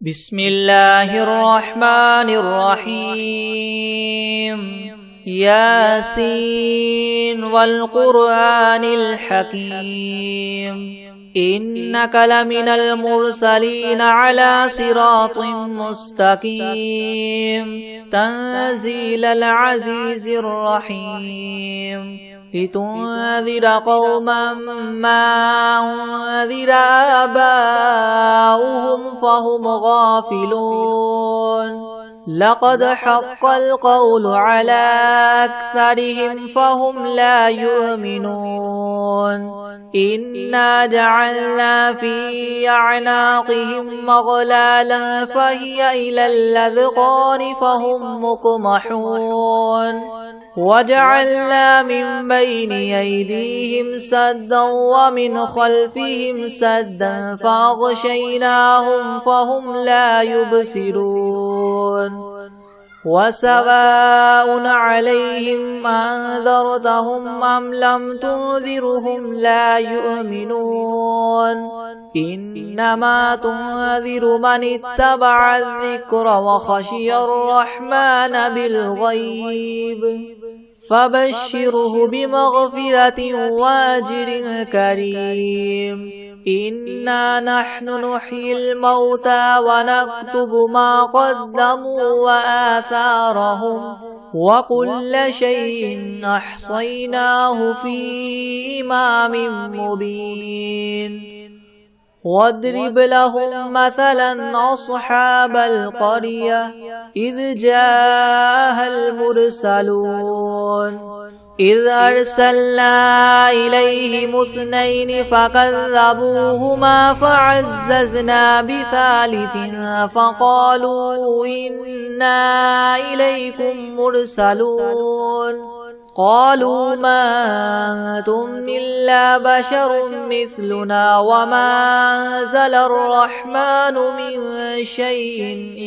بسم الله الرحمن الرحيم ياسين والقرآن الحكيم إنك لمن المرسلين على صراط مستقيم تنزيل العزيز الرحيم لتنذر قوما ما أنذر آباؤهم فهم غافلون لقد حق القول على أكثرهم فهم لا يؤمنون إنا جعلنا في أعناقهم مغلالا فهي إلى الأذقان فهم مقمحون وجعلنا من بين أيديهم سدا ومن خلفهم سدا فأغشيناهم فهم لا يبصرون وسواء عليهم أنذرتهم أم لم تنذرهم لا يؤمنون إنما تنذر من اتبع الذكر وخشي الرحمن بالغيب فبشره بمغفرة وأجر كريم إنا نحن نحيي الموتى ونكتب ما قدموا وآثارهم وكل شيء أحصيناه في إمام مبين واضرب لهم مثلا أصحاب القرية إذ جاءها المرسلون إذ أرسلنا إليهم اثنين فكذبوهما فعززنا بثالث فقالوا إنا إليكم مرسلون قالوا ما أنتم إلا بشر مثلنا وما أنزل الرحمن من شيء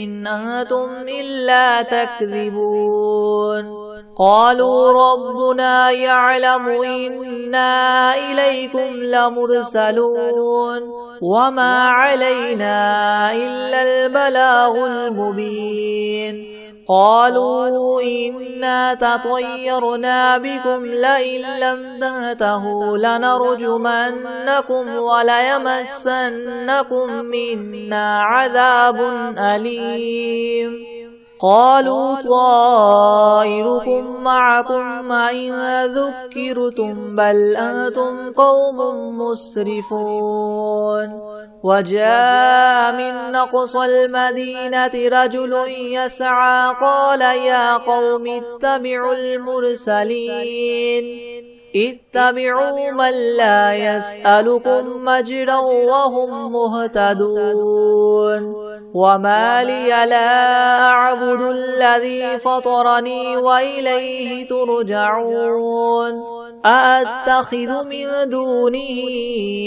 إن أنتم إلا تكذبون قالوا ربنا يعلم إنا إليكم لمرسلون وما علينا إلا البلاغ المبين قالوا إنا تطيرنا بكم لئن لم تنتهوا لنرجمنكم وليمسنكم منا عذاب أليم قالوا طائركم معكم إن ذكرتم بل أنتم قوم مسرفون وجاء من أقصى المدينة رجل يسعى قال يا قوم اتبعوا المرسلين اتبعوا من لا يسألكم مجرا وهم مهتدون وما لي لا أعبد الذي فطرني وإليه ترجعون أأتخذ من دونه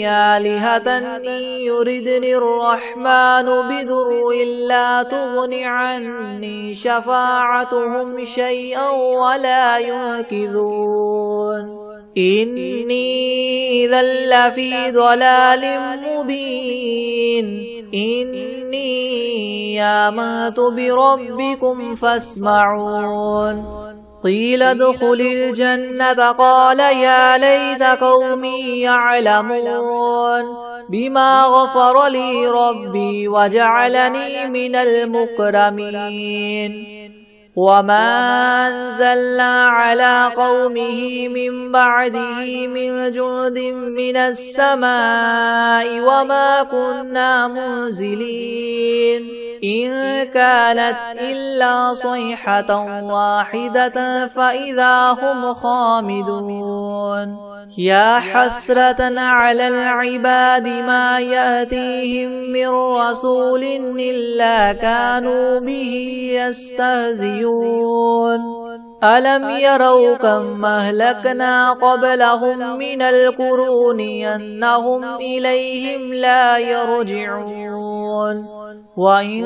آلهة إن يردني الرحمن بضر لا تغن عني شفاعتهم شيئا ولا ينقذون إني إذا لفي ضلال مبين إني آمنت بربكم فاسمعون قيل ادخل الجنة قال يا ليت قومي يعلمون بما غفر لي ربي وجعلني من المكرمين وما أنزلنا على قومه من بعده من جند من السماء وما كنا منزلين إن كانت إلا صيحة واحدة فإذا هم خامدون يا حسرة على العباد ما يأتيهم من رسول إلا كانوا به يستهزئون ألم يروا كم أهلكنا قبلهم من القرون أنهم إليهم لا يرجعون وإن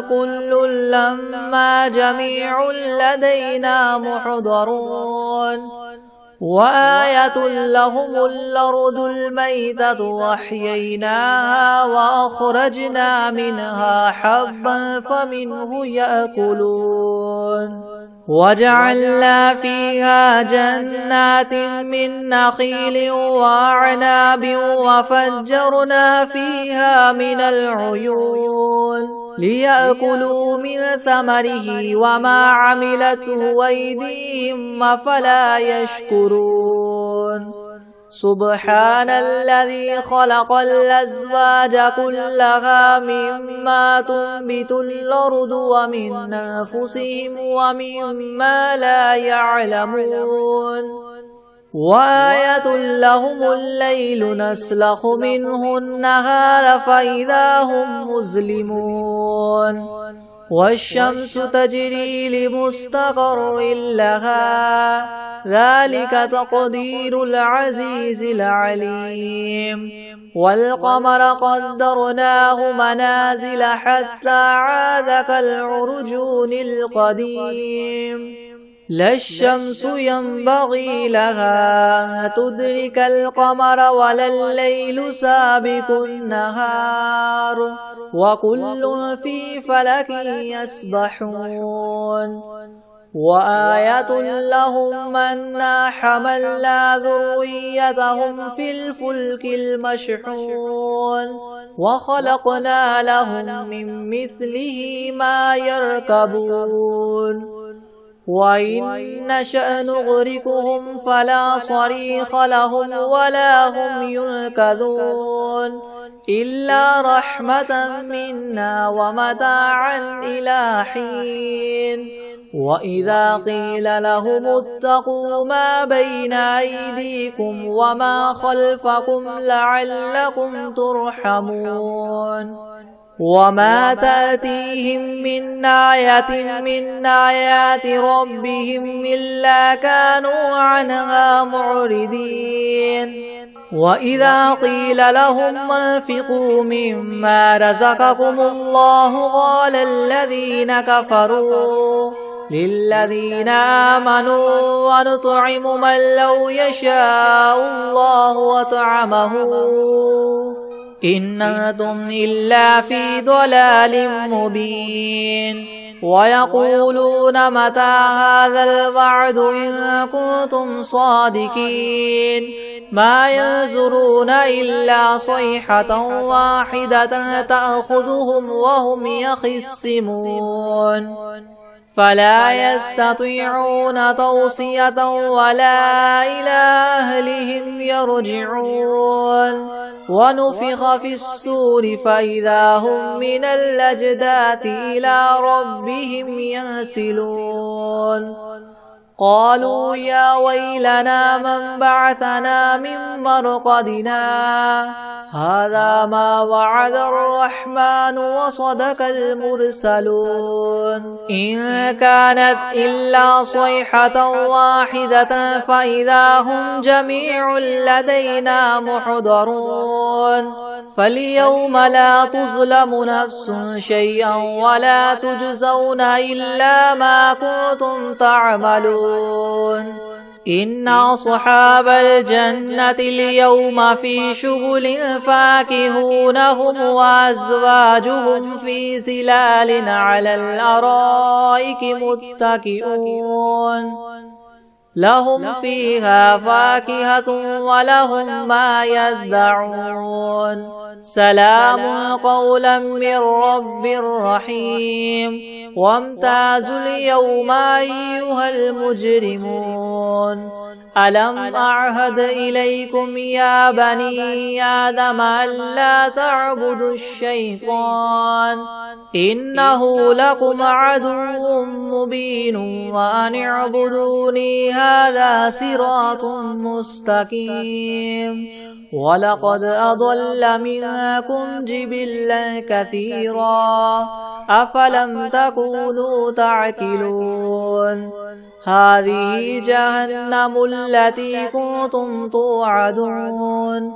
كل لما جميع لدينا محضرون وآية لهم الأرض الميتة وأحييناها وأخرجنا منها حبا فمنه يأكلون وجعلنا فيها جنات من نخيل وأعناب وفجرنا فيها من العيون ليأكلوا من ثمره وما عملته أيديهم أفلا يشكرون سبحان الذي خلق الأزواج كلها مما تنبت الأرض ومن أنفسهم ومما لا يعلمون وآية لهم الليل نسلخ منه النهار فإذا هم مظلمون والشمس تجري لمستقر لها ذلك تقدير العزيز العليم والقمر قدرناه منازل حتى عاد كالعرجون القديم لا الشمس ينبغي لها تدرك القمر ولا الليل سابق النهار وكل في فلك يسبحون وآية لهم أنا حملنا ذريتهم في الفلك المشحون وخلقنا لهم من مثله ما يركبون وإن نشأ نغرقهم فلا صريخ لهم ولا هم ينقذون إلا رحمة منا ومتاعا إلى حين وإذا قيل لهم اتقوا ما بين أيديكم وما خلفكم لعلكم ترحمون وما تأتيهم من آية من آيات ربهم إلا كانوا عنها معرضين وإذا قيل لهم انفقوا مما رزقكم الله قال الذين كفروا للذين آمنوا ونطعم من لو يشاء الله وطعمه إن أنتم إلا في ضلال مبين ويقولون متى هذا الوعد إن كنتم صادقين ما ينظرون إلا صيحة واحدة تأخذهم وهم يخصمون فلا يستطيعون توصية ولا إلى أهلهم يرجعون ونفخ في الصور فإذا هم من الأجداث إلى ربهم ينسلون قالوا يا ويلنا من بعثنا من مرقدنا هذا ما وعد الرحمن وصدق المرسلون إن كانت إلا صيحة واحدة فإذا هم جميع لدينا محضرون فاليوم لا تظلم نفس شيئا ولا تجزون إلا ما كنتم تعملون إن أصحاب الجنة اليوم في شغل فاكهون هم وأزواجهم في ظلال على الأرائك متكئون لهم فيها فاكهة ولهم ما يدعون سلام قولا من رب رحيم وامتازوا اليوم أيها المجرمون ألم أعهد إليكم يا بني آدم ألا تعبدوا الشيطان إنه لكم عدو مبين وأن اعبدوني هذا صراط مستقيم ولقد أضل منكم جبلا كثيرا أفلم تكونوا تعقلون هذه جهنم التي كنتم توعدون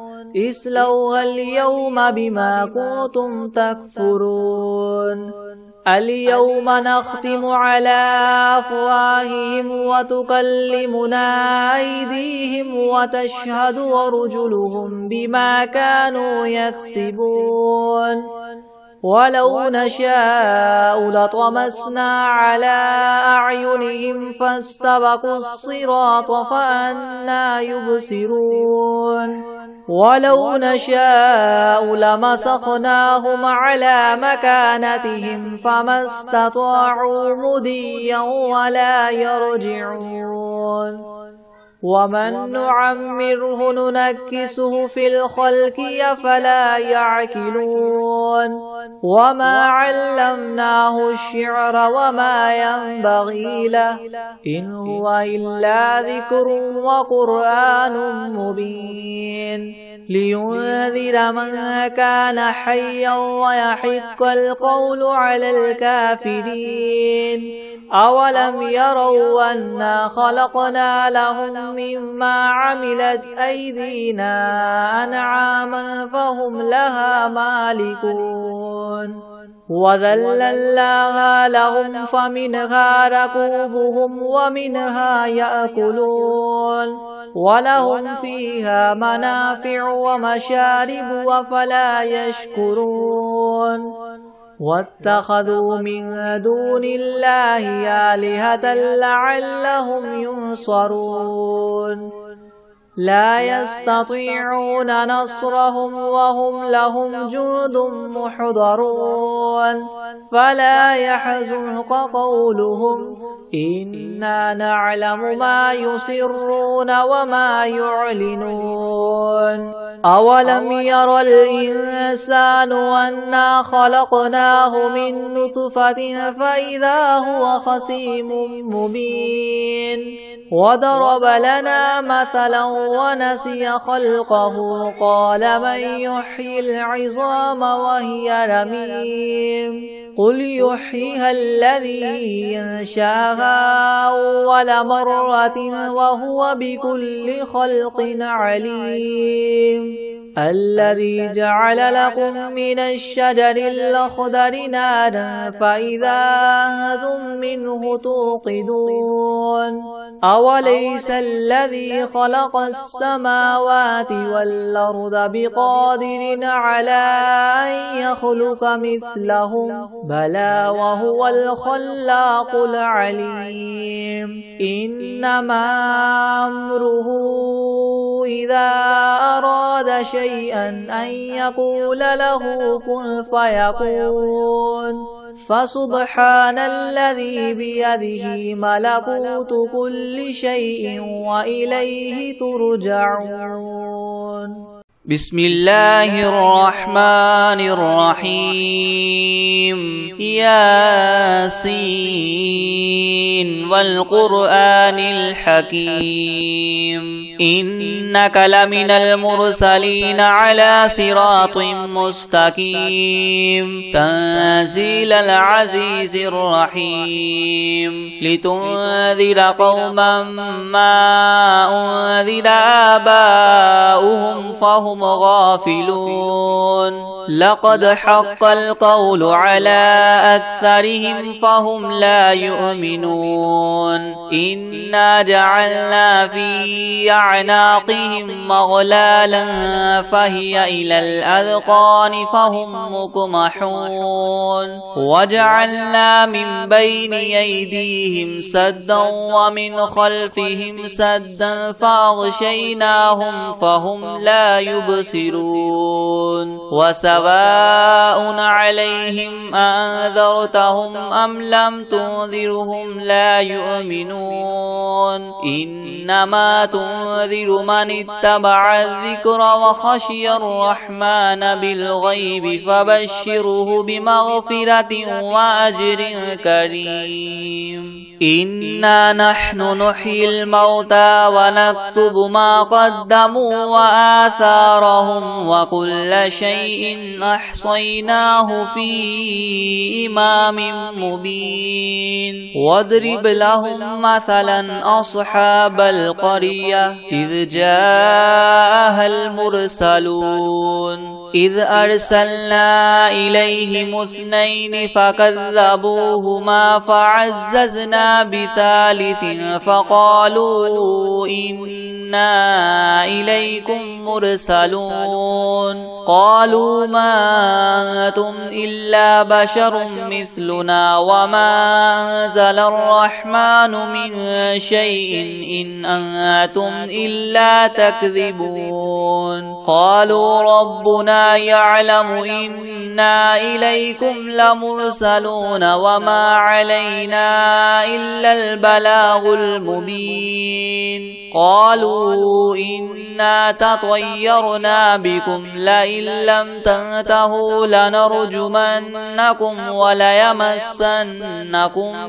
اصلوها اليوم بما كنتم تكفرون اليوم نختم على أفواههم وتكلمنا أيديهم وتشهد أرجلهم بما كانوا يكسبون ولو نشاء لطمسنا على أعينهم فاستبقوا الصراط فأنى يبصرون ولو نشاء لمسخناهم على مكانتهم فما استطاعوا مضيا ولا يرجعون ومن نعمره ننكسه في الخلق أفلا يعقلون وما علمناه الشعر وما ينبغي له إن هو إلا ذكر وقرآن مبين لينذر من كان حيا ويحق القول على الكافرين أولم يروا أنا خلقنا لهم مما عملت أيدينا أنعاما فهم لها مالكون وذللناها لهم فمنها ركوبهم ومنها يأكلون ولهم فيها منافع ومشارب أفلا يشكرون واتخذوا من دون الله آلهة لعلهم ينصرون لا يستطيعون نصرهم وهم لهم جند محضرون فلا يحزنك قولهم إنا نعلم ما يسرون وما يعلنون أولم ير الإنسان أنا خلقناه من نطفة فإذا هو خصيم مبين وضرب لنا مثلا ونسي خلقه قال من يحيي العظام وهي رميم قل يحييها الذي ينشاها أول مرة وهو بكل خلق عليم الذي جعل لكم من الشجر الأخضر نارا فإذا أنتم منه توقدون أوليس الذي خلق السماوات والأرض بقادر على أن يخلق مثلهم بلى وهو الخلاق العليم إنما أمره إذا أراد شيئا أن يقول له كن فيكون فسبحان الذي بيده ملكوت كل شيء وإليه ترجعون بسم الله الرحمن الرحيم ياسين والقرآن الحكيم إنك لمن المرسلين على صراط مستقيم تنزيل العزيز الرحيم لتنذر قوما ما أنذر آباؤهم فهم غافلون لقد حق القول على أكثرهم فهم لا يؤمنون إنا جعلنا في أعناقهم مغلالا فهي إلى الأذقان فهم مقمحون وجعلنا من بين أيديهم سدا ومن خلفهم سدا فأغشيناهم فهم لا يبصرون وسواء عليهم أنذرتهم أم لم تنذرهم لا يؤمنون إنما تنذر من اتبع الذكر وخشي الرحمن بالغيب فبشره بمغفرة وأجر كريم إنا نحن نحيي الموتى ونكتب ما قدموا وآثارهم وكل شيء أحصيناه في إمام مبين واضرب واضرب لهم مثلا أصحاب القرية إذ جاءها المرسلون إذ أرسلنا إليهم 2 فكذبوهما فعززنا بثالث فقالوا إنا إليكم مرسلون قالوا ما أنتم إلا بشر مثلنا وما أنزل الرحمن من شيء إن أنتم إلا تكذبون قالوا ربنا يعلم إنا إليكم لمرسلون وما علينا إلا البلاغ المبين قالوا إنا تطيرنا بكم لئن لم تنتهوا لنرجمنكم وليمسنكم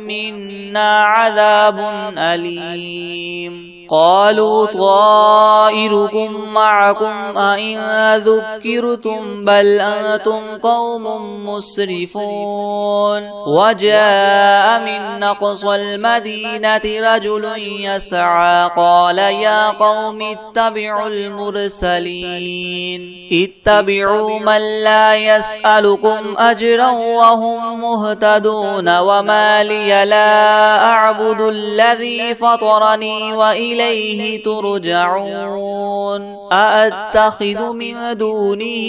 منا عذاب أليم قالوا طائركم معكم أئن ذكرتم بل أنتم قوم مسرفون وجاء من أقصى المدينة رجل يسعى قال يا قوم اتبعوا المرسلين اتبعوا من لا يسألكم أجرا وهم مهتدون وما لي لا أعبد الذي فطرني وإليه ترجعون أأتخذ من دونه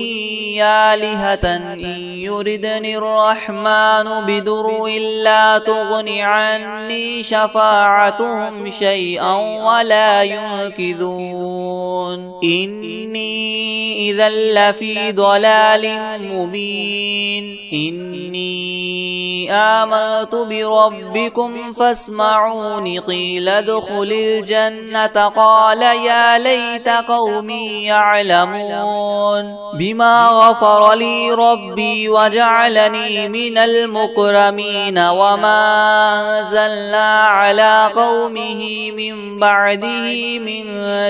آلهة إن يردني الرحمن بدر لا تغن عني شفاعتهم شيئا ولا ينقذون إني إذا لفي ضلال مبين إني آمنت بربكم فاسمعون قيل ادخل الجنة قال يا ليت قومي يعلمون بما غفر لي ربي وجعلني من المكرمين وما أنزلنا على قومه من بعده من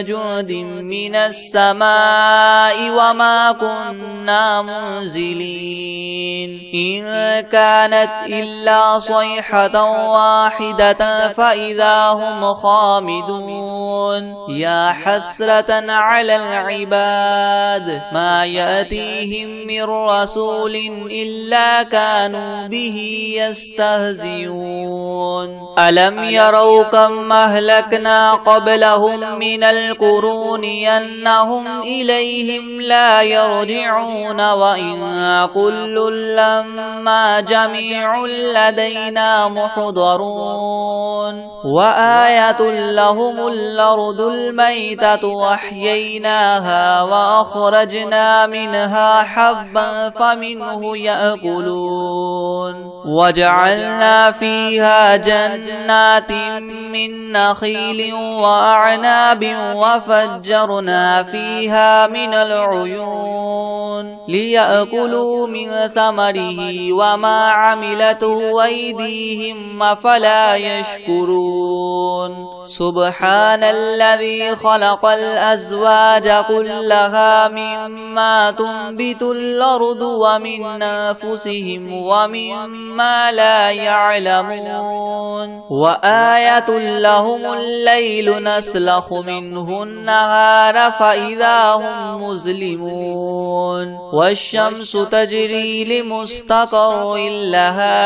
جند من السماء وما كنا منزلين إن كانت إلا صيحة واحدة فإذا هم خامدون يا حسرة على العباد ما يأتيهم من رسول إلا كانوا به يستهزئون ألم يروا كم أهلكنا قبلهم من القرون أنهم إليهم لا يرجعون وإن كل لما جميع لدينا محضرون وآية لهم الأرض الميتة وأحييناها وأخرجنا منها حبا فمنه يأكلون وجعلنا فيها جنات من نخيل وأعناب وفجرنا فيها من العيون ليأكلوا من ثمره وما عملته أيديهم أفلا يشكرون سبحان الذي خلق الأزواج كلها مما تنبت الأرض ومن أنفسهم ومما لا يعلمون وآية لهم الليل نسلخ منه النهار فإذا هم مظلمون والشمس تجري لمستقر لها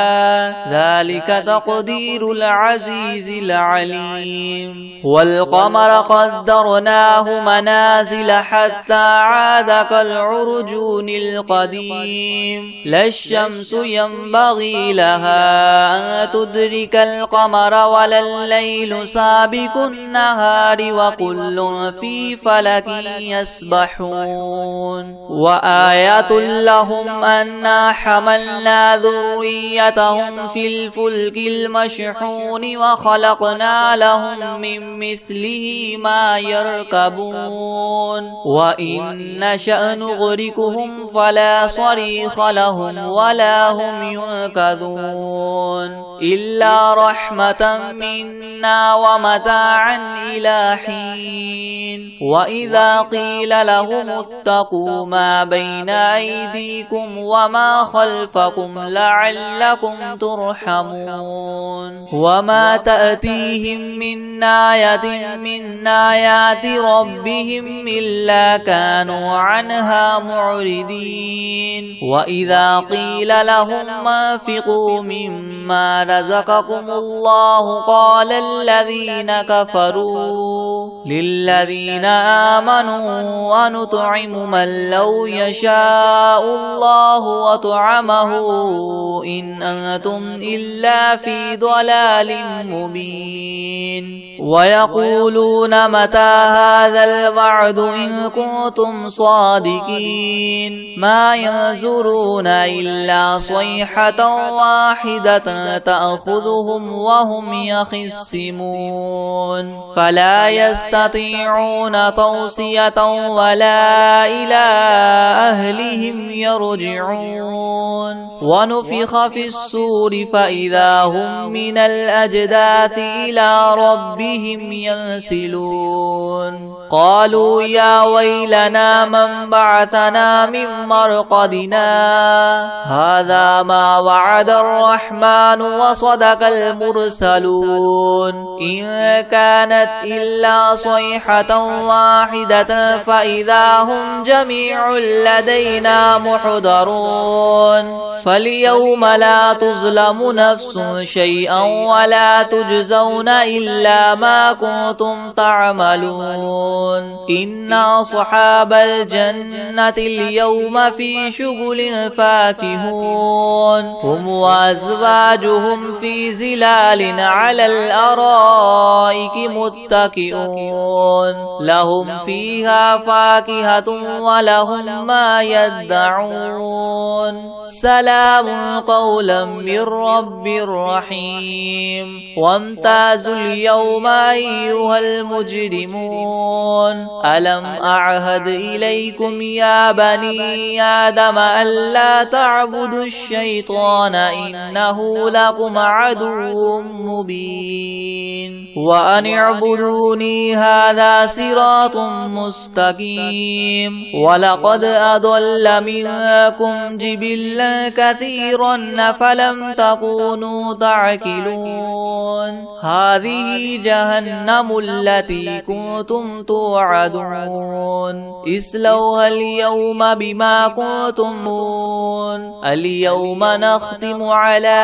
ذلك تقدير العزيز العليم والقمر قدرناه منازل حتى عاد كالعرجون القديم لا الشمس ينبغي لها أن تدرك القمر ولا الليل سابق النهار وكل في فلك يسبحون وآية لهم أنا حملنا ذريتهم في الفلك المشحون وخلقنا لهم من مثله ما يركبون وإن نشأ نغرقهم فلا صريخ لهم ولا هم ينقذون إلا رحمة منا ومتاعا إلى حين وإذا قيل لهم اتقوا ما بين أيديكم وما خلفكم لعلكم ترحمون وما تأتيهم من آية من آيات ربهم إلا كانوا عنها معرضين وإذا قيل لهم انفقوا مما رزقكم الله قال الذين كفروا للذين آمنوا أنطعم من لو يشاء الله وطعمه إن أنتم إلا في ضلال مبين ويقولون متى هذا الوعد إن كنتم صادقين ما ينظرون إلا صيحة واحدة تأخذهم وهم يخصمون فلا يستطيعون توصية ولا إلى أهلهم يرجعون ونفخ في الصور فإذا هم من الأجداث إلى ربهم ينسلون قالوا يا ويلنا من بعثنا من مرقدنا هذا ما وعد الرحمن وصدق المرسلون إن كانت إلا صيحة واحدة فإذا هم جميع لدينا محضرون فاليوم لا تظلم نفس شيئا ولا تجزون إلا ما كنتم تعملون إن أصحاب الجنة اليوم في شغل فاكهون هم وأزواجهم في زلال على الأرائك متكئون لهم فيها فاكهة ولهم ما يدعون سلام قولا من رب رحيم وامتازوا اليوم أيها المجرمون ألم أعهد إليكم يا بني آدم ألا تعبدوا الشيطان إنه لكم عدو مبين وأن اعبدوني هذا صراط مستقيم ولقد أضل منكم جبلا كثيرا فلم تكونوا تعقلون هذه جهنم التي كنتم توعدون اصلوها اليوم بما كنتم اليوم نختم على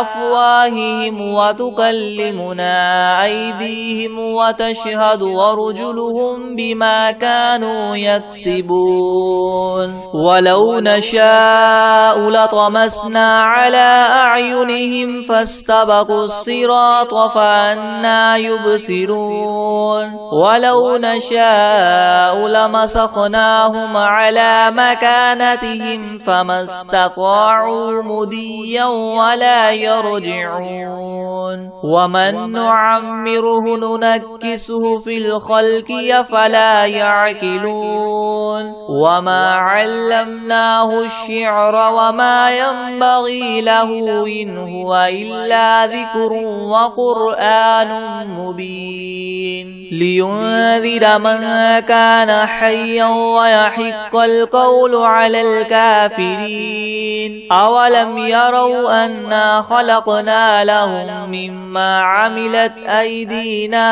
أفواههم وتكلمنا أيديهم وتشهد أرجلهم بما كانوا يكسبون ولو نشاء لطمسنا على أعينهم فاستبقوا الصراط فأنى يبصرون ولو نشاء لمسخناهم على مكانتهم فما استطاعوا مديا ولا يرجعون ومن نعمره ننكسه في الخلق أفلا يعقلون وما علمناه الشعر وما ينبغي له إن هو إلا ذكر وقرآن مبين لينذر من كان حيا ويحق القول على الكافرين أولم يروا أنا خلقنا لهم مما عملت أيدينا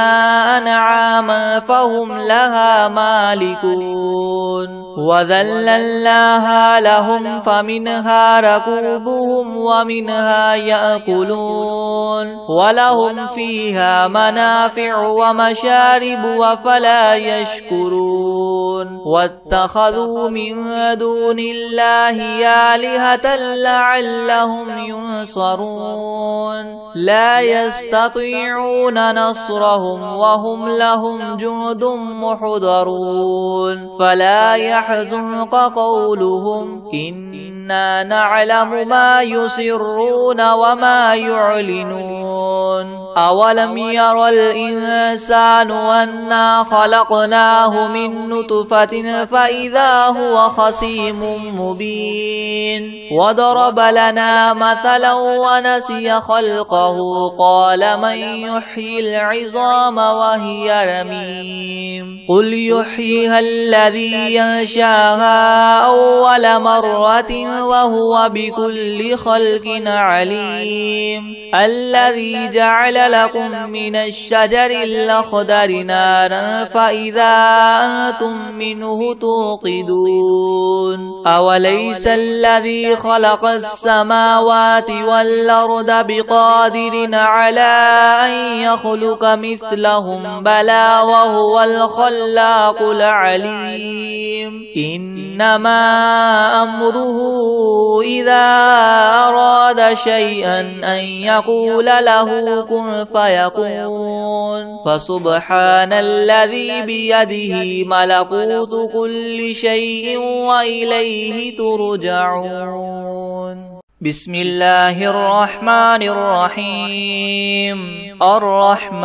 أنعاما فهم لها مالكون وذللناها لهم فمنها ركوبهم ومنها يأكلون ولهم فيها منافع ومشارب وفلا يشكرون واتخذوا من دون الله آلهة لعلهم ينصرون لا يستطيعون نصرهم وهم لهم جند محضرون فلا يحزنك قولهم إنا نعلم ما يسرون وما يعلنون أولم ير الإنسان أنا خلقناه من نطفة فإذا هو خصيم مبين وضرب لنا مثلا ونسي خلقه قال من يحيي العظام وهي رميم قل يحييها الذي ينشاها أول مرة وهو بكل خلق عليم الذي جعل لكم من الشجر الأخضر نارا فإذا أنتم منه توقدون أوليس الذي خلق السماوات والأرض بقادر على أن يخلق مثلهم بلى وهو الخلاق العليم إنما أمره إذا أراد شيئا أن يقول له كن فيكون فسبحان الذي بيده ملكوت كل شيء وإليه ترجعون بسم الله الرحمن الرحيم الرحمن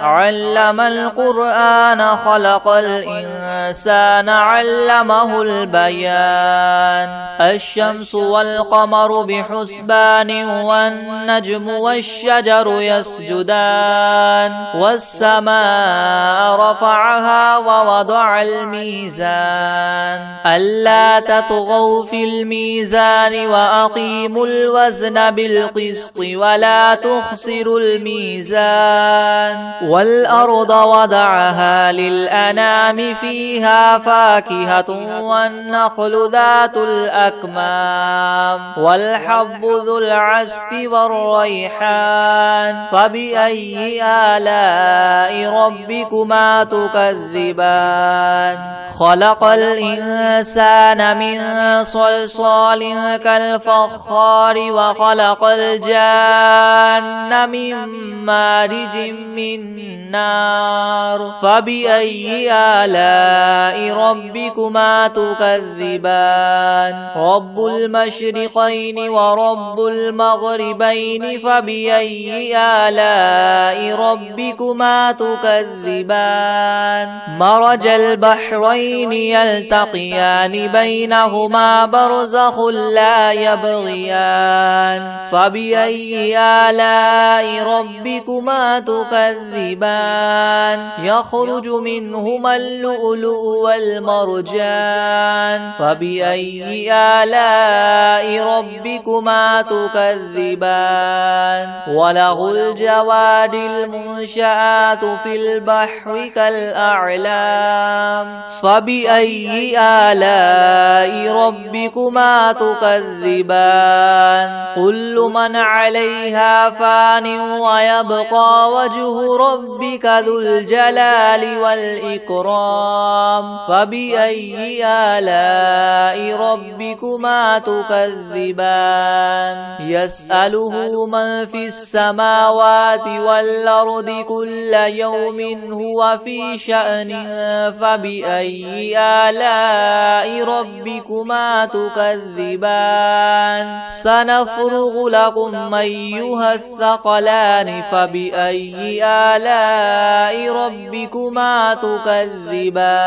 علم القرآن خلق الإنسان علمه البيان الشمس والقمر بحسبان والنجم والشجر يسجدان والسماء رفعها ووضع الميزان ألا تطغوا في الميزان وأقيموا الوزن بالقسط ولا تخسروا الميزان والأرض وضعها للأنام فيها فاكهة والنخل ذات الأكمام والحب ذو العصف والريحان فبأي آلاء ربكما تكذبان خلق الإنسان من صلصال كالفخار وخلق الجان من مارج من نار فبأي آلاء ربكما تكذبان رب المشرقين ورب المغربين فبأي آلاء ربكما تكذبان مرج البحرين يلتقيان بينهما برزخ لا يبغيان فبأي آلاء ربكما تكذبان يخرج منهما اللؤلؤ والمرجان فبأي آلاء ربكما تكذبان وله الجوار المنشآت في البحر كالأعلام فبأي آلاء ربكما تكذبان كل من عليها فان ويبقى وجه ربك ذو الجلال والإكرام فبأي آلاء ربكما تكذبان يسأله من في السماوات والأرض كل يوم هو في شأن فبأي آلاء ربكما تكذبان سنفرغ لكم أيها الثقلان فبأي آلاء ربكما تكذبان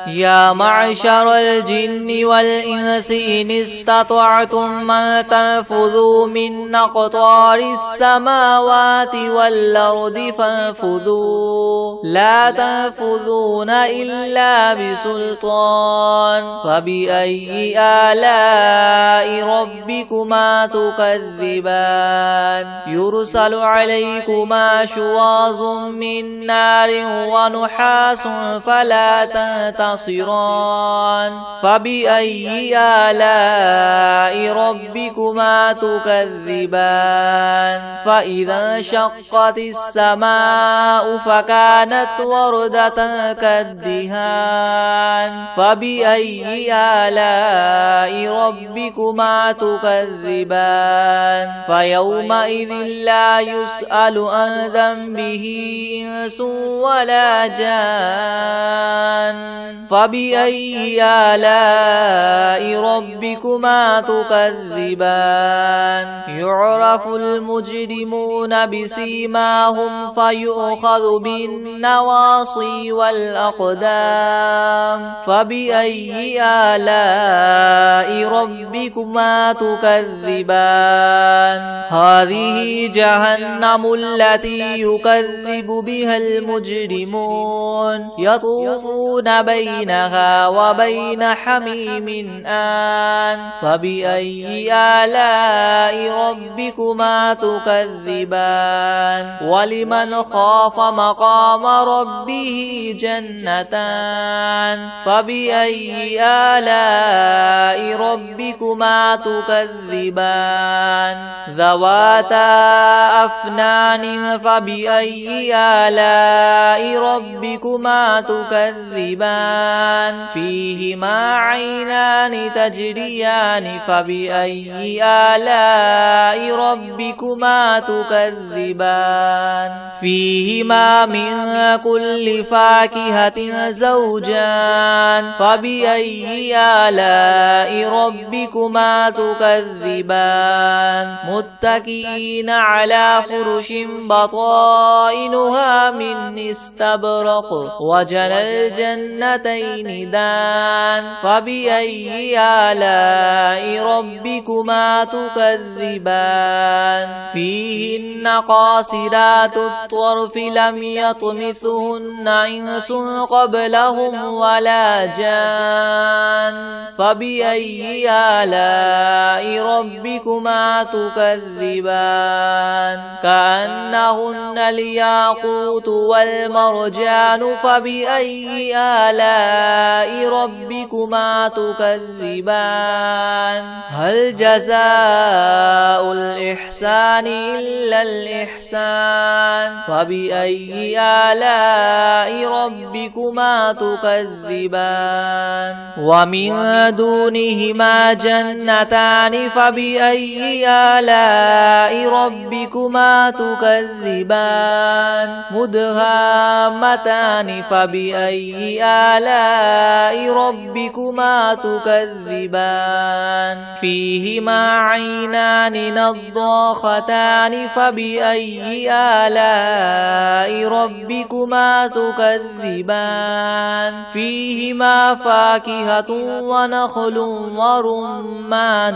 يا معشر الجن والإنس إن استطعتم أن تنفذوا من أقطار السماوات والأرض فانفذوا لا تنفذون إلا بسلطان فبأي آلاء ربكما تكذبان يرسل عليكما شواظ من نار ونحاس فلا تنتصران فبأي آلاء ربكما تكذبان فإذا انشقت السماء فكانت وردة كالدهان فبأي آلاء ربكما تكذبان فيومئذ لا يسأل عن ذنبه إنس ولا جان فبأي آلاء ربكما تكذبان يعرف المجرمون بسيماهم فيؤخذ بالنواصي والأقدام فبأي آلاء ربكما تكذبان هذه جهنم التي يكذب بها المجرمون يطوفون بينها وبين حميم آن فبأي آلاء ربكما تكذبان ولمن خاف مقام ربه جنتان فبأي آلاء ربكما تكذبان ذواتا أفنان فبأي آلاء ربكما تكذبان فيهما عينان تجريان فبأي آلاء ربكما تكذبان فيهما من كل فاكهة زوجان فبأي آلاء ربكما تكذبان متكئين على فرش بطائنها من استبرق وجنى الجنتين دان فبأي آلاء ربكما تكذبان فيهن قاصرات الطرف لم يطمثهن إنس قبلهم ولا جان فبأي آلاء ربكما تكذبان كأنهن الياقوت والمرجان فبأي آلاء ربكما تكذبان هل جزاء الإحسان إلا الإحسان فبأي آلاء ربكما تكذبان ومن دونهما جنتان فبأي آلاء ربكما تكذبان مدهامتان فبأي آلاء ربكما تكذبان فيهما عينان نضاختان فبأي آلاء ربكما تكذبان فيهما فاكهة ونخل ورمان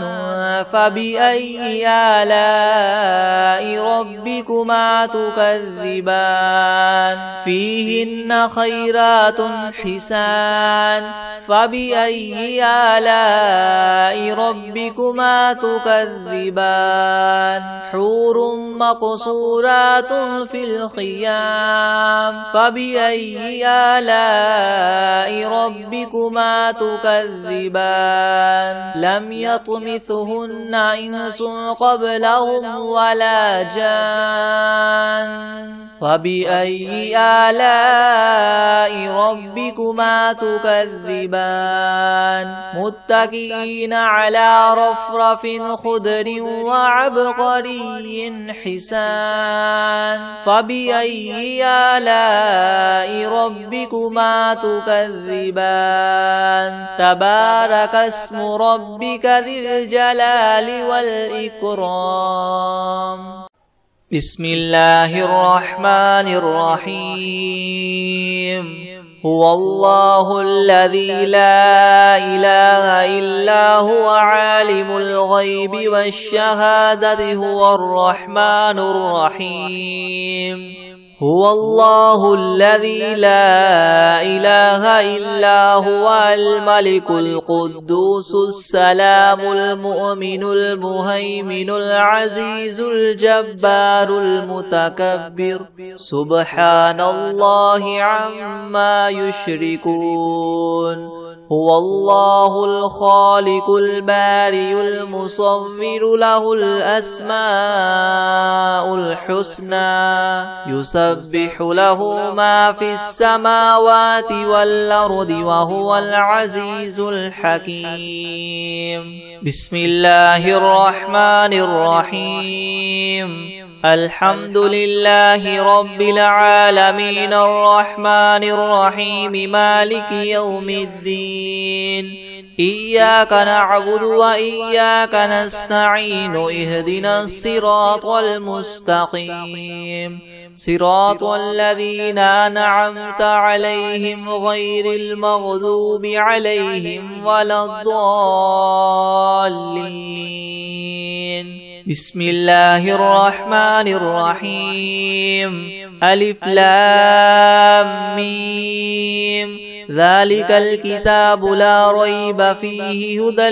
فبأي آلاء ربكما تكذبان فيهن خيرات حسان فبأي آلاء ربكما تكذبان حور مقصورات في الخيام فبأي آلاء ربكما تكذبان لم يطمثهن إنس قبلهم ولا جان فبأي آلاء ربكما تكذبان متكئين على رفرف خضر وعبقري حسان فبأي آلاء ربكما تكذبان تبارك اسم ربك ذي الجلال والإكرام بسم الله الرحمن الرحيم هو الله الذي لا إله إلا هو عالم الغيب والشهادة هو الرحمن الرحيم هو الله الذي لا إله إلا هو الملك القدوس السلام المؤمن المهيمن العزيز الجبار المتكبر سبحان الله عما يشركون هو الله الخالق البارئ المصور له الأسماء الحسنى يسبح له ما في السماوات والأرض وهو العزيز الحكيم. بسم الله الرحمن الرحيم. الحمد لله رب العالمين الرحمن الرحيم مالك يوم الدين إياك نعبد وإياك نستعين اهدنا الصراط المستقيم صراط الذين أنعمت عليهم غير المغضوب عليهم ولا الضالين. بسم الله الرحمن الرحيم. ألف لام ميم ذلك الكتاب لا ريب فيه هدى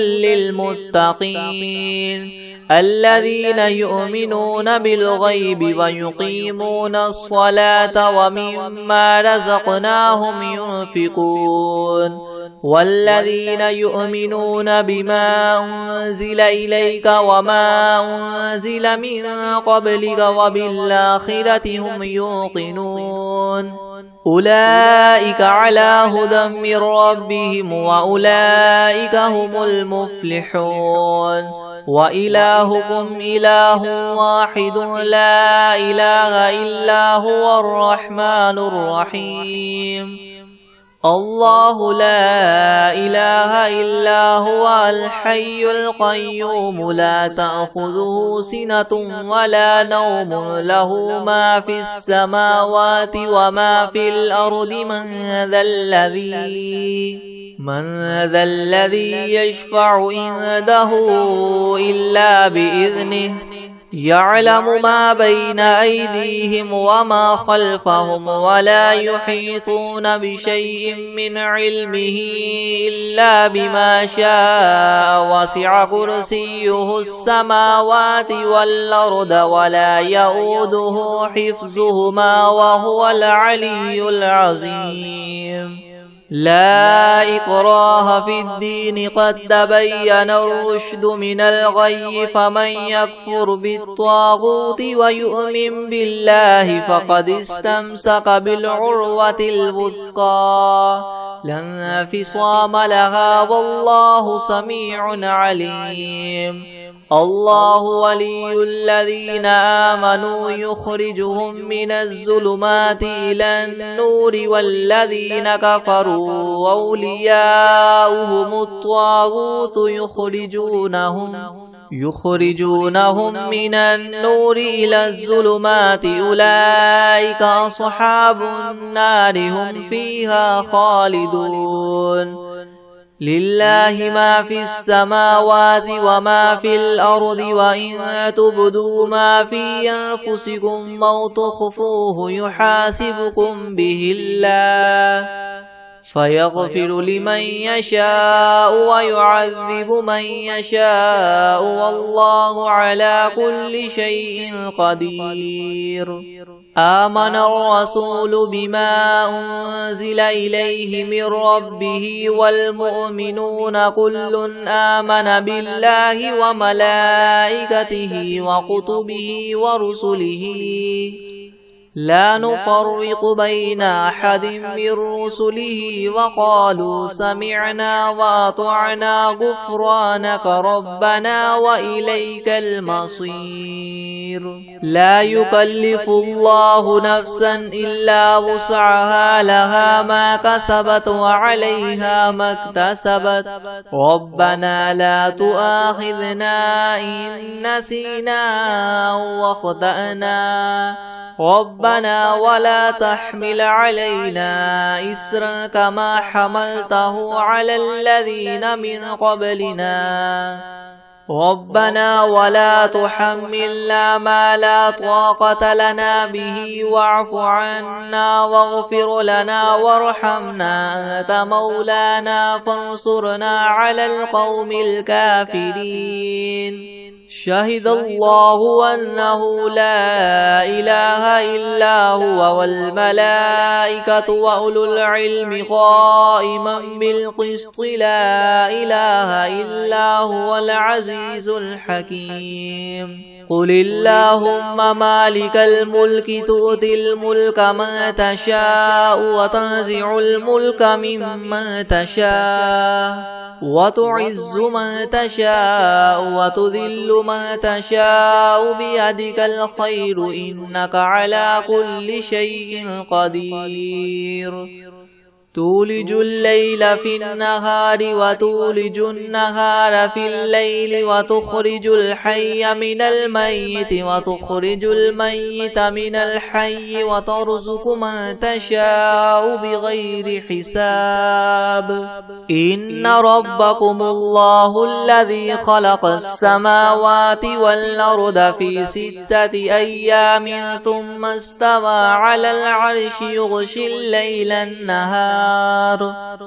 للمتقين الذين يؤمنون بالغيب ويقيمون الصلاة ومما رزقناهم ينفقون والذين يؤمنون بما أنزل إليك وما أنزل من قبلك وبالآخرة هم يوقنون أولئك على هدى من ربهم وأولئك هم المفلحون. وإلهكم إله واحد لا إله إلا هو الرحمن الرحيم. الله لا إله إلا هو الحي القيوم لا تأخذه سنة ولا نوم له ما في السماوات وما في الأرض من ذا الذي يشفع عنده إلا بإذنه يعلم ما بين أيديهم وما خلفهم ولا يحيطون بشيء من علمه إلا بما شاء وسع كرسيه السماوات والأرض ولا يؤوده حفظهما وهو العلي العظيم. لا إكراه في الدين قد تبين الرشد من الغي فمن يكفر بالطاغوت ويؤمن بالله فقد استمسك بالعروة الوثقى لا انفصام لها والله سميع عليم. الله ولي الذين آمنوا يخرجهم من الظلمات إلى النور والذين كفروا أولياؤهم الطاغوت يخرجونهم من النور إلى الظلمات أولئك أصحاب النار هم فيها خالدون. لله ما في السماوات وما في الأرض وإن تبدوا ما في أنفسكم أو تخفوه يحاسبكم به الله فيغفر لمن يشاء ويعذب من يشاء والله على كل شيء قدير. آمن الرسول بما أنزل إليه من ربه والمؤمنون كل آمن بالله وملائكته وكتبه ورسله لا نفرق بين أحد من رسله وقالوا سمعنا وأطعنا غفرانك ربنا وإليك المصير. لا يكلف الله نفسا إلا وسعها لها ما كسبت وعليها ما اكتسبت ربنا لا تؤاخذنا إن نسينا أو أخطأنا ربنا ولا تحمل علينا إسرا كما حملته على الذين من قبلنا ربنا ولا تحملنا ما لا طاقة لنا به واعف عنا واغفر لنا وارحمنا أنت مولانا فانصرنا على القوم الكافرين شهد الله أنه لا إله إلا هو والملائكة وأولو العلم قائما بالقسط لا إله إلا هو العزيز الحكيم قل اللهم مالك الملك تؤتي الملك من تشاء وتنزع الملك ممن تشاء وتعز من تشاء وتذل من تشاء بيدك الخير إنك على كل شيء قدير تولج الليل في النهار وتولج النهار في الليل وتخرج الحي من الميت وتخرج الميت من الحي وترزق من تشاء بغير حساب إن ربكم الله الذي خلق السماوات والأرض في 6 أيام ثم استوى على العرش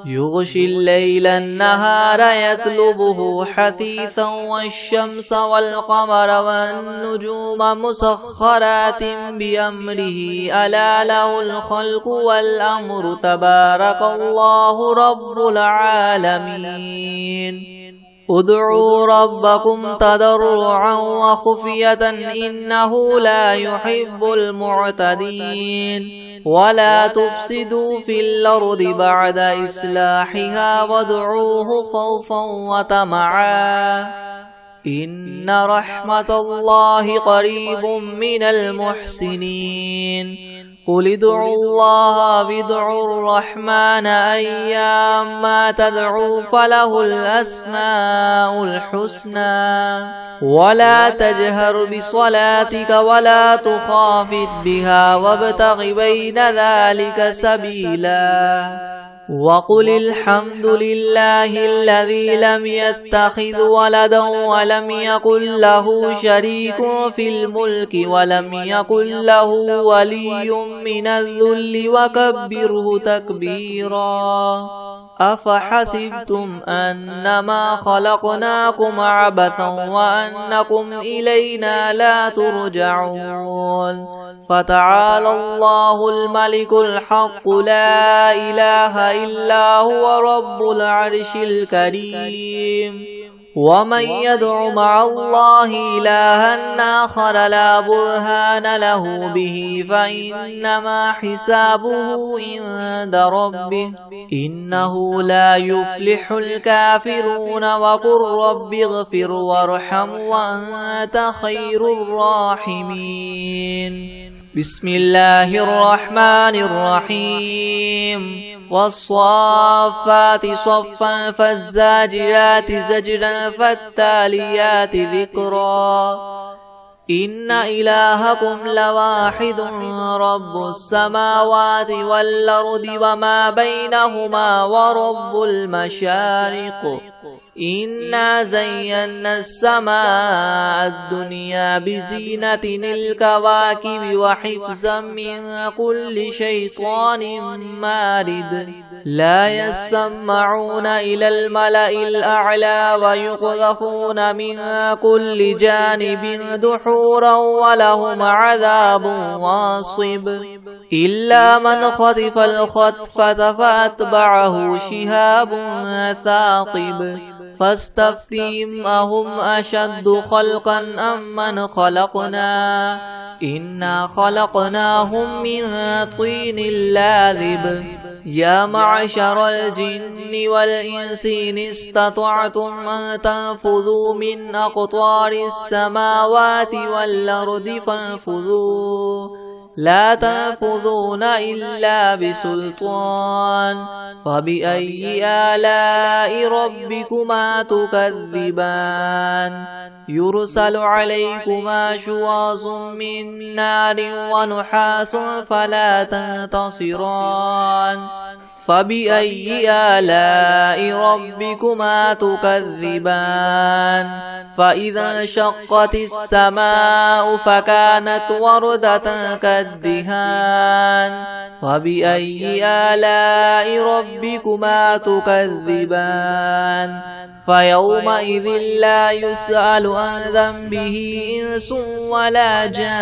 يغشي الليل النهار يطلبه حثيثا والشمس والقمر والنجوم مسخرات بأمره ألا له الخلق والأمر تبارك الله رب العالمين ادعوا ربكم تضرعا وخفية إنه لا يحب المعتدين ولا تفسدوا في الأرض بعد إصلاحها وادعوه خوفا وطمعا إن رحمة الله قريب من المحسنين قل ادعوا الله وادعوا الرحمن أيما تدعوا فله الأسماء الحسنى ولا تجهر بصلاتك ولا تخافت بها وابتغ بين ذلك سبيلا وقل الحمد لله الذي لم يتخذ ولدا ولم يكن له شريك في الملك ولم يكن له ولي من الذل وكبره تكبيرا أفحسبتم أنما خلقناكم عبثا وأنكم إلينا لا ترجعون فتعالى الله الملك الحق لا إله إلا هو رب العرش الكريم ومن يدع مع الله إلها آخر لا برهان له به فإنما حسابه عند ربه إنه لا يفلح الكافرون وقل رب اغفر وارحم وأنت خير الراحمين بسم الله الرحمن الرحيم والصافات صفا فالزاجرات زجرا فالتاليات ذكرا إن إلهكم لواحد رب السماوات والأرض وما بينهما ورب المشارق إنا زينا السماء الدنيا بزينة الكواكب وحفظا من كل شيطان مارد لا يسمعون إلى الملأ الأعلى ويقذفون من كل جانب دحورا ولهم عذاب واصب إلا من خطف الخطفة فأتبعه شهاب ثاقب فاستفتهم أهم أشد خلقا أم من خلقنا إنا خلقناهم من طين لاذب يا معشر الجن والإنس إن استطعتم أن تنفذوا من أقطار السماوات والأرض فانفذوا لا تنفذون إلا بسلطان فبأي آلاء ربكما تكذبان يرسل عليكما شواظ من نار ونحاس فلا تنتصران فبأي آلاء ربكما تكذبان فإذا انشقت السماء فكانت وردة كالدهان فبأي آلاء ربكما تكذبان فيومئذ لا يسأل عن ذنبه إنس ولا جان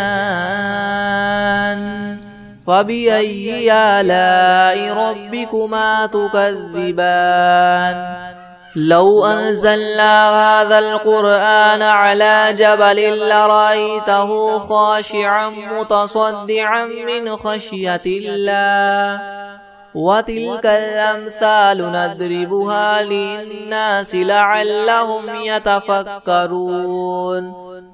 فبأي آلاء ربكما تكذبان لو أنزلنا هذا القرآن على جبل لرأيته خاشعا متصدعا من خشية الله وتلك الأمثال نضربها للناس لعلهم يتفكرون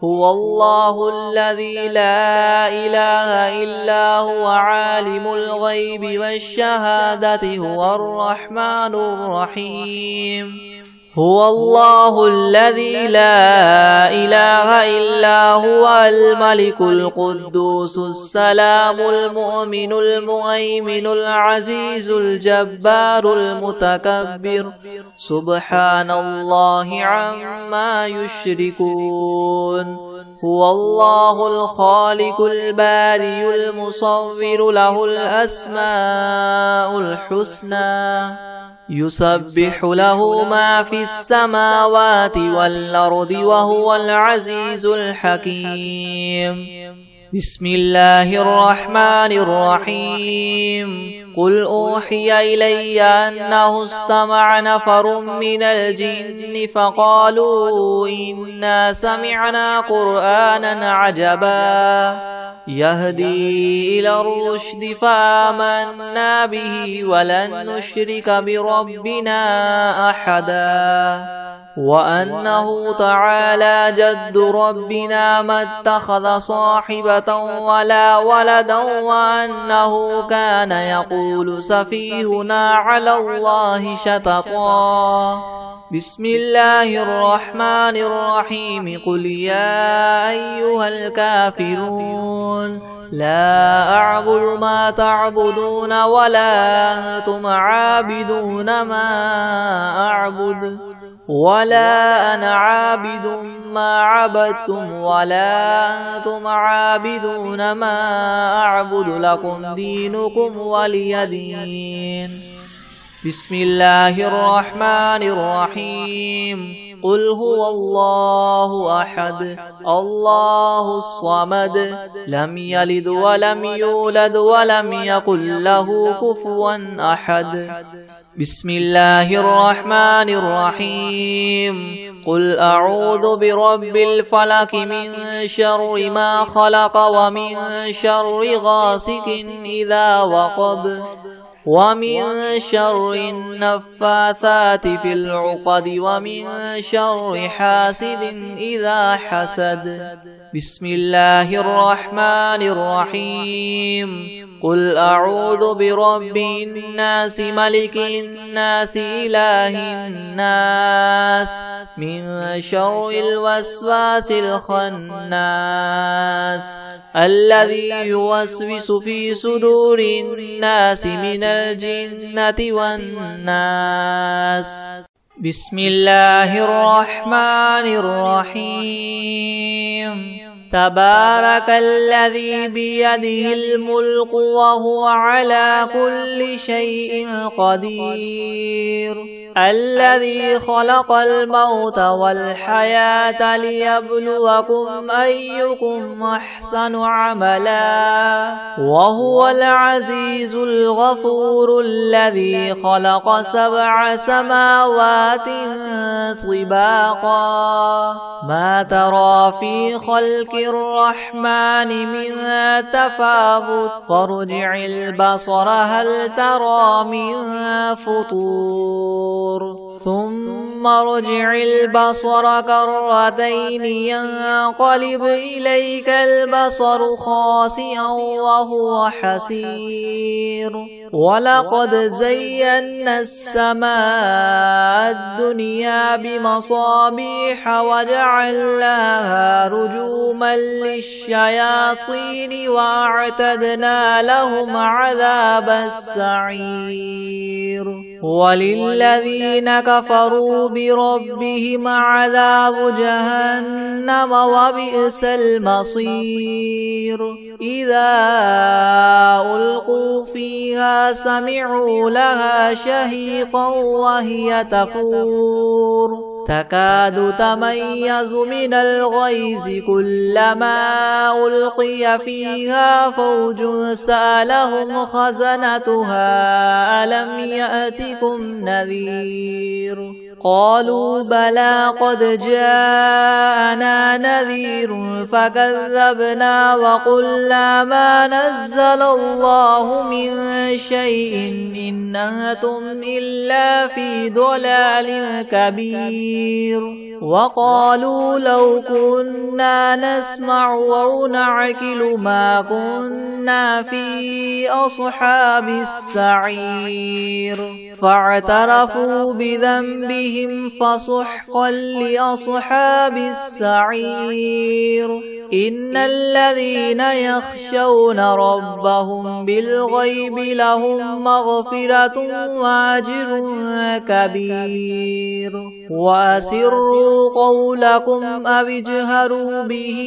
هو الله الذي لا إله إلا هو عالم الغيب والشهادة هو الرحمن الرحيم هو الله الذي لا إله إلا هو الملك القدوس السلام المؤمن المهيمن العزيز الجبار المتكبر سبحان الله عما يشركون هو الله الخالق البارئ المصور له الأسماء الحسنى يسبح له ما في السماوات والأرض وهو العزيز الحكيم بسم الله الرحمن الرحيم قل أوحي إلي أنه استمع نفر من الجن فقالوا إنا سمعنا قرآنا عجبا يهدي إلى الرشد فآمنا به ولن نشرك بربنا أحدا وأنه تعالى جد ربنا ما اتخذ صاحبة ولا ولدا وأنه كان يقول سفيهنا على الله شططا بسم الله الرحمن الرحيم قل يا أيها الكافرون لا أعبد ما تعبدون ولا أنتم عابدون ما أعبد ولا أنا عابد ما عبدتم ولا أنتم عابدون ما أعبد لكم دينكم ولي دين بسم الله الرحمن الرحيم قل هو الله أحد الله الصمد لم يلد ولم يولد ولم يكن له كفوا أحد بسم الله الرحمن الرحيم قل أعوذ برب الفلك من شر ما خلق ومن شر غاسق إذا وقب ومن شر النفاثات في العقد ومن شر حاسد إذا حسد بسم الله الرحمن الرحيم قل أعوذ برب الناس ملك الناس إله الناس من شر الوسواس الخناس الذي يوسوس في صدور الناس من الجنة والناس بسم الله الرحمن الرحيم تبارك الذي بيده الملك وهو على كل شيء قدير الذي خلق الموت والحياة ليبلوكم أيكم أحسن عملا وهو العزيز الغفور الذي خلق 7 سماوات طباقا ما ترى في خلق الرحمن من تفاوت فارجع البصر هل ترى من فطور ثم ارجع البصر كرتين ينقلب إليك البصر خاسئا وهو حسير ولقد زينا السماء الدنيا بمصابيح وجعلناها رجوما للشياطين وأعتدنا لهم عذاب السعير وللذين كفروا بربهم عذاب جهنم وبئس المصير إذا ألقوا فيها سمعوا لها شهيقا وهي تفور تكاد تميز من الغيظ كلما ألقي فيها فوج سألهم خزنتها ألم يأتكم نذير قالوا بلى قد جاءنا نذير فكذبنا وقلنا ما نزل الله من شيء إن أنتم إلا في ضلال كبير وقالوا لو كنا نسمع أو نعقل ما كنا في أصحاب السعير فاعترفوا بذنبهم فسحقا لأصحاب السعير إن الذين يخشون ربهم بالغيب لهم مغفرة وأجر كبير وأسروا قولكم أو اجهروا به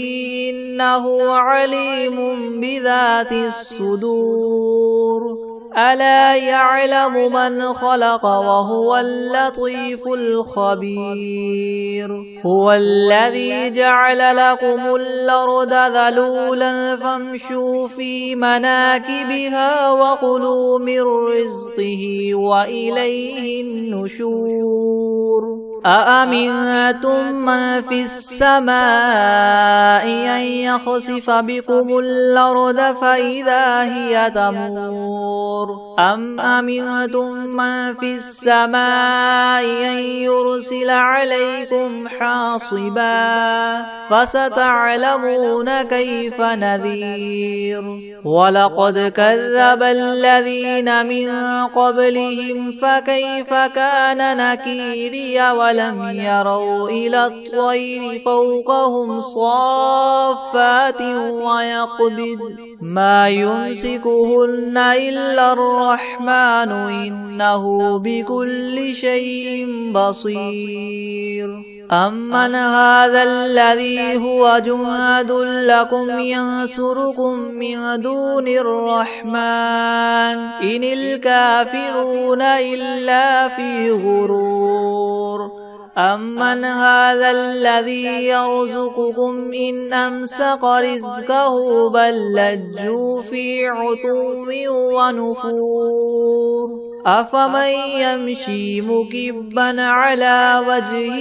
إنه عليم بذات الصدور ألا يعلم من خلق وهو اللطيف الخبير هو الذي جعل لكم الأرض ذلولا فامشوا في مناكبها وكلوا من رزقه وإليه النشور أأمنتم من في السماء أن يخسف بكم الأرض فإذا هي تمور أم أمنتم من في السماء أن يرسل عليكم حاصبا فستعلمون كيف نذير ولقد كذب الذين من قبلهم فكيف كان نكيري ولم يروا إلى الطير فوقهم صافات ويقبض ما يمسكهن إلا الرحمن إنه بكل شيء بصير أمن هذا الذي هو جند لكم ينصركم من دون الرحمن إن الكافرون إلا في غرور أمن هذا الذي يرزقكم إن أمسك رزقه بل لجوا في عتو ونفور أفمن يمشي مكبا على وجهه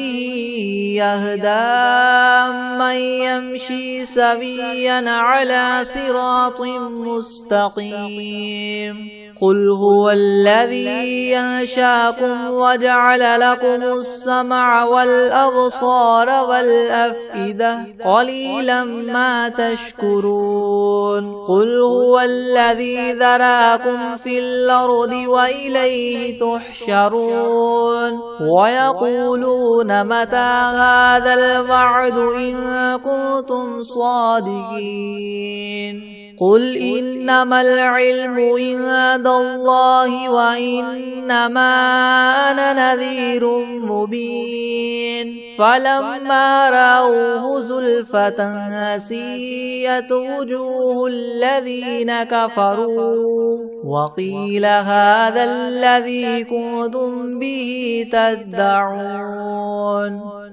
يهدى من يمشي سويا على صراط مستقيم قل هو الذي ينشاكم وجعل لكم السمع والأبصار والأفئدة قليلا ما تشكرون قل هو الذي ذراكم في الأرض وإليه تحشرون ويقولون متى هذا الوعد إن كنتم صادقين قل إنما العلم عند الله وإنما أنا نذير مبين فلما رأوه زلفة سيئت وجوه الذين كفروا وقيل هذا الذي كنتم به تدعون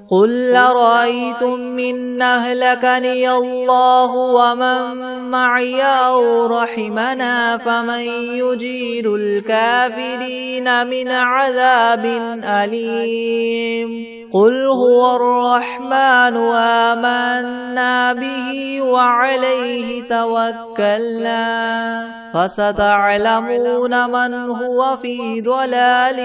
قل أرأيتم إن أهلكني الله ومن معي أو رحمنا فمن يجير الكافرين من عذاب أليم قل هو هو الرحمن آمنا به وعليه توكلنا فستعلمون من هو في ضلال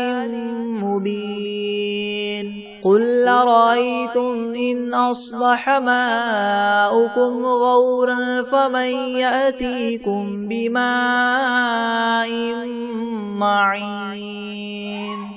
مبين قل أرأيتم إن أصبح ماؤكم غورا فمن يأتيكم بماء معين